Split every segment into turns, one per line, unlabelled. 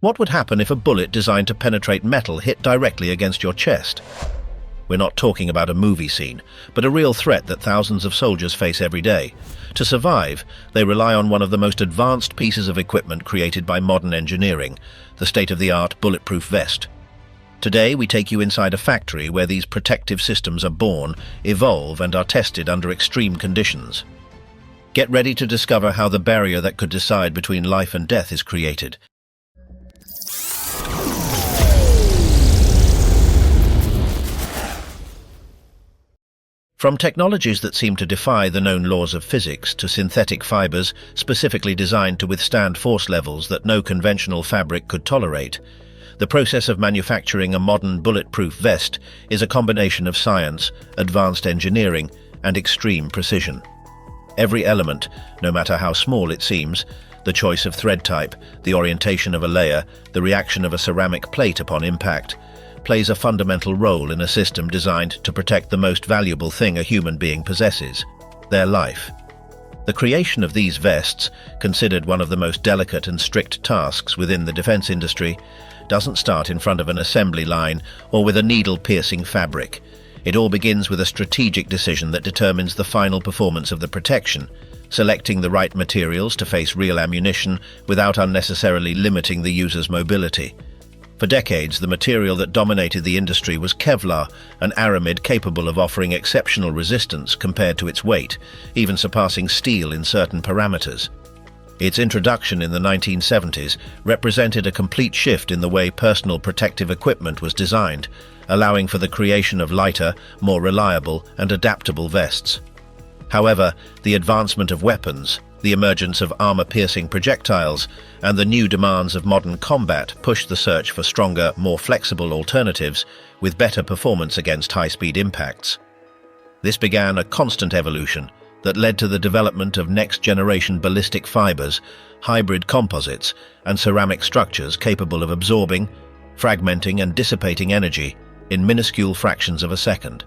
What would happen if a bullet designed to penetrate metal hit directly against your chest? We're not talking about a movie scene, but a real threat that thousands of soldiers face every day. To survive, they rely on one of the most advanced pieces of equipment created by modern engineering, the state-of-the-art bulletproof vest. Today, we take you inside a factory where these protective systems are born, evolve, and are tested under extreme conditions. Get ready to discover how the barrier that could decide between life and death is created. From technologies that seem to defy the known laws of physics to synthetic fibers specifically designed to withstand force levels that no conventional fabric could tolerate, the process of manufacturing a modern bulletproof vest is a combination of science, advanced engineering, and extreme precision. Every element, no matter how small it seems, the choice of thread type, the orientation of a layer, the reaction of a ceramic plate upon impact, plays a fundamental role in a system designed to protect the most valuable thing a human being possesses, their life. The creation of these vests, considered one of the most delicate and strict tasks within the defense industry, doesn't start in front of an assembly line or with a needle-piercing fabric. It all begins with a strategic decision that determines the final performance of the protection, selecting the right materials to face real ammunition without unnecessarily limiting the user's mobility. For decades, the material that dominated the industry was Kevlar, an aramid capable of offering exceptional resistance compared to its weight, even surpassing steel in certain parameters. Its introduction in the 1970s represented a complete shift in the way personal protective equipment was designed, allowing for the creation of lighter, more reliable, and adaptable vests. However, the advancement of weapons, the emergence of armor-piercing projectiles, and the new demands of modern combat pushed the search for stronger, more flexible alternatives with better performance against high-speed impacts. This began a constant evolution that led to the development of next-generation ballistic fibers, hybrid composites, and ceramic structures capable of absorbing, fragmenting, and dissipating energy in minuscule fractions of a second.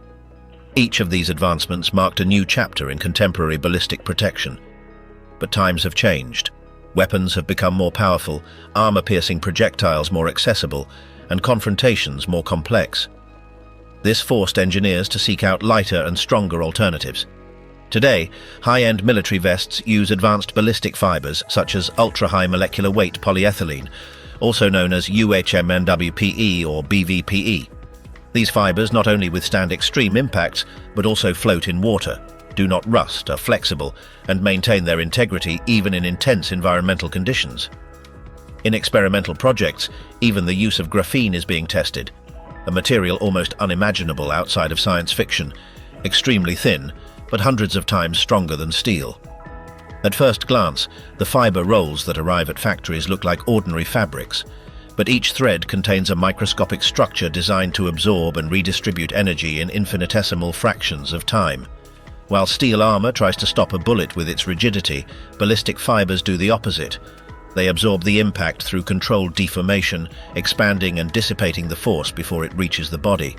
Each of these advancements marked a new chapter in contemporary ballistic protection. But times have changed. Weapons have become more powerful, armor-piercing projectiles more accessible, and confrontations more complex. This forced engineers to seek out lighter and stronger alternatives. Today, high-end military vests use advanced ballistic fibers such as ultra-high molecular weight polyethylene, also known as UHMWPE or BVPE. These fibers not only withstand extreme impacts, but also float in water, do not rust, are flexible, and maintain their integrity even in intense environmental conditions. In experimental projects, even the use of graphene is being tested, a material almost unimaginable outside of science fiction, extremely thin, but hundreds of times stronger than steel. At first glance, the fiber rolls that arrive at factories look like ordinary fabrics, but each thread contains a microscopic structure designed to absorb and redistribute energy in infinitesimal fractions of time. While steel armor tries to stop a bullet with its rigidity, ballistic fibers do the opposite. They absorb the impact through controlled deformation, expanding and dissipating the force before it reaches the body.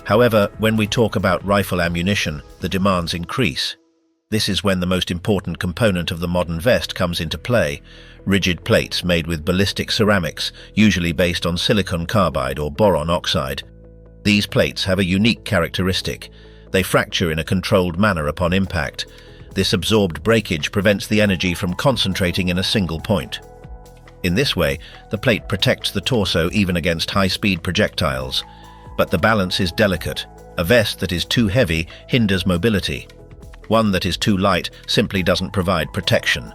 However, when we talk about rifle ammunition, the demands increase. This is when the most important component of the modern vest comes into play: rigid plates made with ballistic ceramics, usually based on silicon carbide or boron oxide. These plates have a unique characteristic. They fracture in a controlled manner upon impact. This absorbed breakage prevents the energy from concentrating in a single point. In this way, the plate protects the torso even against high-speed projectiles. But the balance is delicate. A vest that is too heavy hinders mobility. One that is too light simply doesn't provide protection.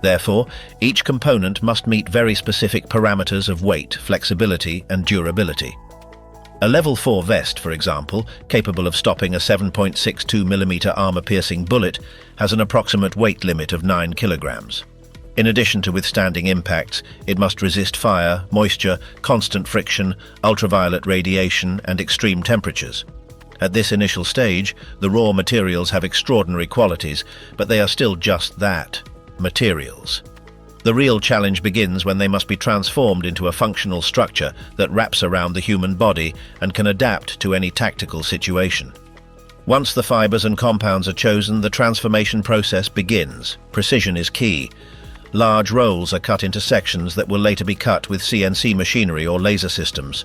Therefore, each component must meet very specific parameters of weight, flexibility, and durability. A level 4 vest, for example, capable of stopping a 7.62mm armor-piercing bullet, has an approximate weight limit of 9 kilograms. In addition to withstanding impacts, it must resist fire, moisture, constant friction, ultraviolet radiation, and extreme temperatures. At this initial stage, the raw materials have extraordinary qualities, but they are still just that, materials. The real challenge begins when they must be transformed into a functional structure that wraps around the human body and can adapt to any tactical situation. Once the fibers and compounds are chosen, the transformation process begins. Precision is key. Large rolls are cut into sections that will later be cut with CNC machinery or laser systems.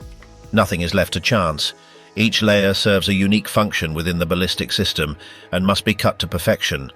Nothing is left to chance. Each layer serves a unique function within the ballistic system and must be cut to perfection.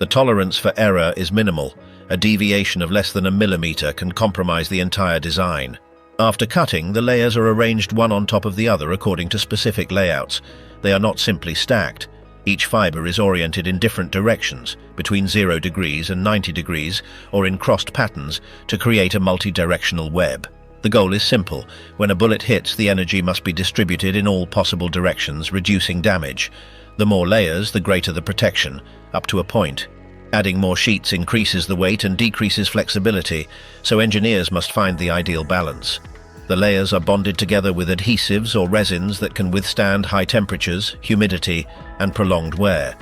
The tolerance for error is minimal. A deviation of less than a millimeter can compromise the entire design. After cutting, the layers are arranged one on top of the other according to specific layouts. They are not simply stacked. Each fiber is oriented in different directions, between 0 degrees and 90 degrees, or in crossed patterns, to create a multi-directional web. The goal is simple. When a bullet hits, the energy must be distributed in all possible directions, reducing damage. The more layers, the greater the protection, up to a point. Adding more sheets increases the weight and decreases flexibility, so engineers must find the ideal balance. The layers are bonded together with adhesives or resins that can withstand high temperatures, humidity, and prolonged wear.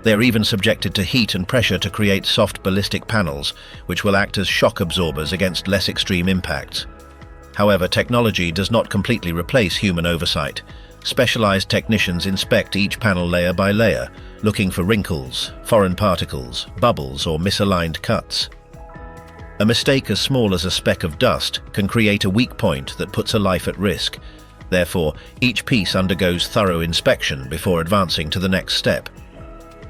They are even subjected to heat and pressure to create soft ballistic panels, which will act as shock absorbers against less extreme impacts. However, technology does not completely replace human oversight. Specialized technicians inspect each panel layer by layer, looking for wrinkles, foreign particles, bubbles, or misaligned cuts. A mistake as small as a speck of dust can create a weak point that puts a life at risk. Therefore, each piece undergoes thorough inspection before advancing to the next step.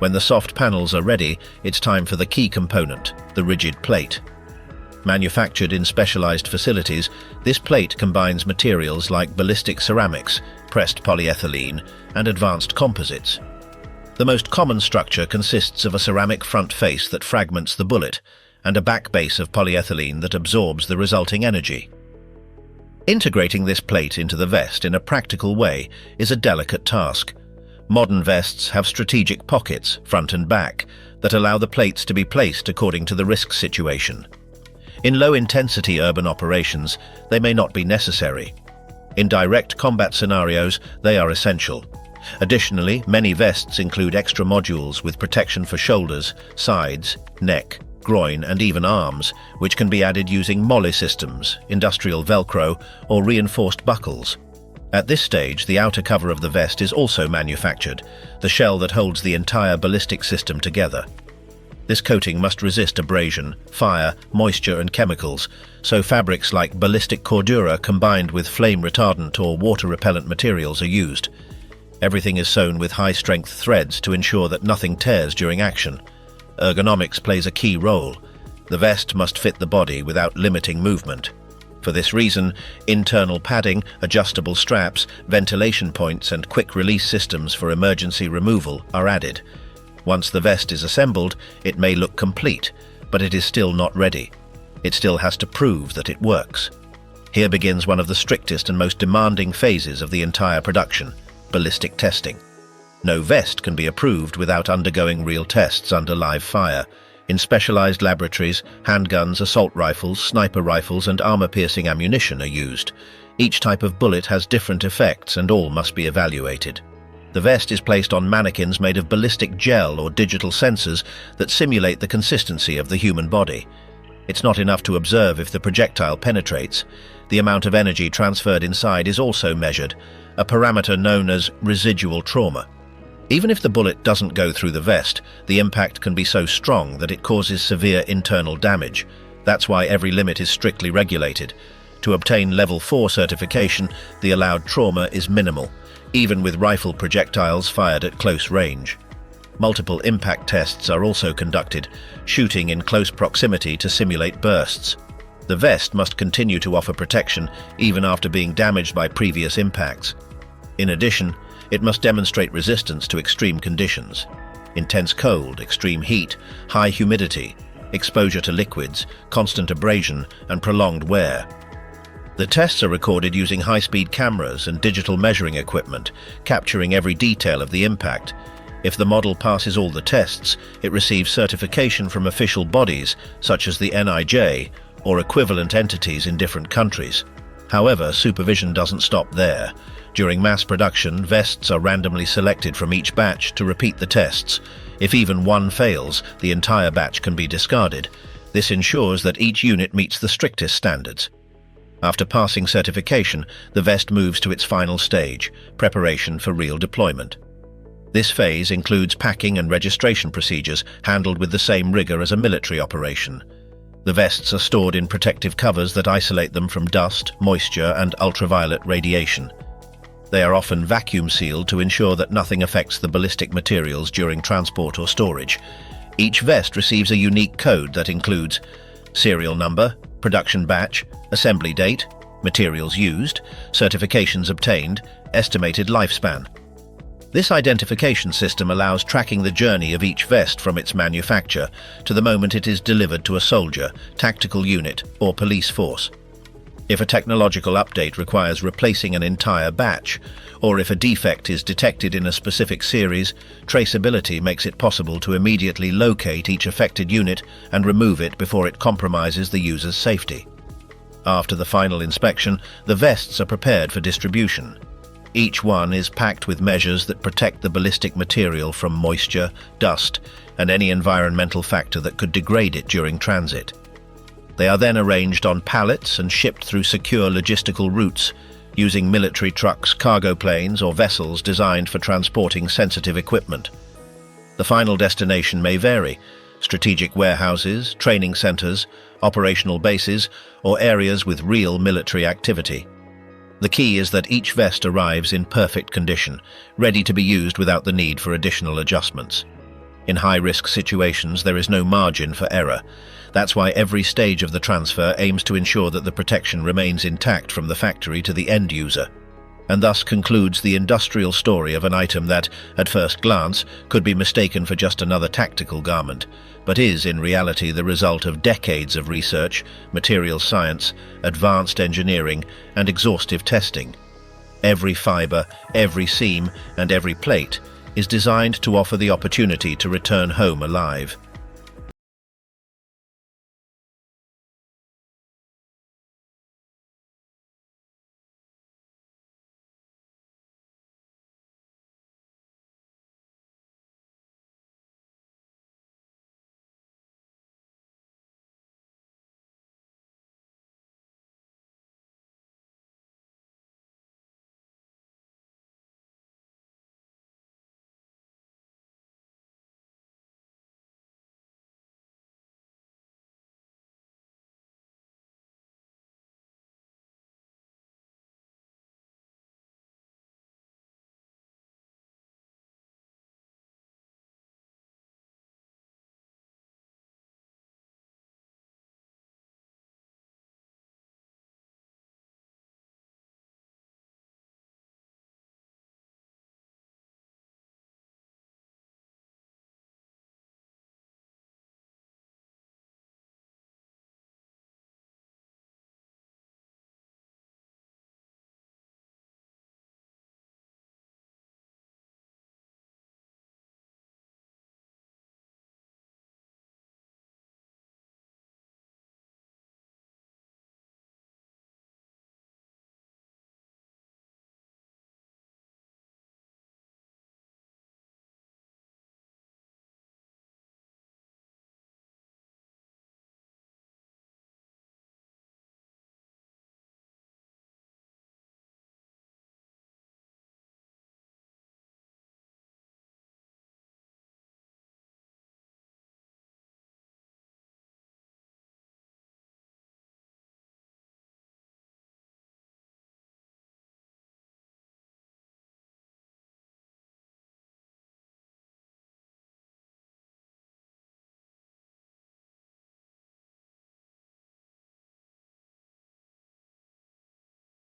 When the soft panels are ready, it's time for the key component, the rigid plate. Manufactured in specialized facilities, this plate combines materials like ballistic ceramics, pressed polyethylene, and advanced composites. The most common structure consists of a ceramic front face that fragments the bullet, and a back base of polyethylene that absorbs the resulting energy. Integrating this plate into the vest in a practical way is a delicate task. Modern vests have strategic pockets, front and back, that allow the plates to be placed according to the risk situation. In low-intensity urban operations, they may not be necessary. In direct combat scenarios, they are essential. Additionally, many vests include extra modules with protection for shoulders, sides, neck, groin, and even arms, which can be added using MOLLE systems, industrial Velcro, or reinforced buckles. At this stage, the outer cover of the vest is also manufactured, the shell that holds the entire ballistic system together. This coating must resist abrasion, fire, moisture, and chemicals, so fabrics like ballistic cordura combined with flame-retardant or water-repellent materials are used. Everything is sewn with high-strength threads to ensure that nothing tears during action. Ergonomics plays a key role. The vest must fit the body without limiting movement. For this reason, internal padding, adjustable straps, ventilation points, and quick-release systems for emergency removal are added. Once the vest is assembled, it may look complete, but it is still not ready. It still has to prove that it works. Here begins one of the strictest and most demanding phases of the entire production: ballistic testing. No vest can be approved without undergoing real tests under live fire. In specialized laboratories, handguns, assault rifles, sniper rifles, and armor-piercing ammunition are used. Each type of bullet has different effects, and all must be evaluated. The vest is placed on mannequins made of ballistic gel or digital sensors that simulate the consistency of the human body. It's not enough to observe if the projectile penetrates. The amount of energy transferred inside is also measured, a parameter known as residual trauma. Even if the bullet doesn't go through the vest, the impact can be so strong that it causes severe internal damage. That's why every limit is strictly regulated. To obtain Level 4 certification, the allowed trauma is minimal, even with rifle projectiles fired at close range. Multiple impact tests are also conducted, shooting in close proximity to simulate bursts. The vest must continue to offer protection even after being damaged by previous impacts. In addition, it must demonstrate resistance to extreme conditions: intense cold, extreme heat, high humidity, exposure to liquids, constant abrasion, and prolonged wear. The tests are recorded using high-speed cameras and digital measuring equipment, capturing every detail of the impact. If the model passes all the tests, it receives certification from official bodies such as the NIJ or equivalent entities in different countries. However, supervision doesn't stop there. During mass production, vests are randomly selected from each batch to repeat the tests. If even one fails, the entire batch can be discarded. This ensures that each unit meets the strictest standards. After passing certification, the vest moves to its final stage, preparation for real deployment. This phase includes packing and registration procedures handled with the same rigor as a military operation. The vests are stored in protective covers that isolate them from dust, moisture, and ultraviolet radiation. They are often vacuum sealed to ensure that nothing affects the ballistic materials during transport or storage. Each vest receives a unique code that includes serial number, production batch, assembly date, materials used, certifications obtained, estimated lifespan. This identification system allows tracking the journey of each vest from its manufacture to the moment it is delivered to a soldier, tactical unit, or police force. If a technological update requires replacing an entire batch, or if a defect is detected in a specific series, traceability makes it possible to immediately locate each affected unit and remove it before it compromises the user's safety. After the final inspection, the vests are prepared for distribution. Each one is packed with measures that protect the ballistic material from moisture, dust, and any environmental factor that could degrade it during transit. They are then arranged on pallets and shipped through secure logistical routes, using military trucks, cargo planes, or vessels designed for transporting sensitive equipment. The final destination may vary: strategic warehouses, training centers, operational bases, or areas with real military activity. The key is that each vest arrives in perfect condition, ready to be used without the need for additional adjustments. In high-risk situations, there is no margin for error. That's why every stage of the transfer aims to ensure that the protection remains intact from the factory to the end user, and thus concludes the industrial story of an item that, at first glance, could be mistaken for just another tactical garment, but is in reality the result of decades of research, material science, advanced engineering, and exhaustive testing. Every fiber, every seam, and every plate is designed to offer the opportunity to return home alive.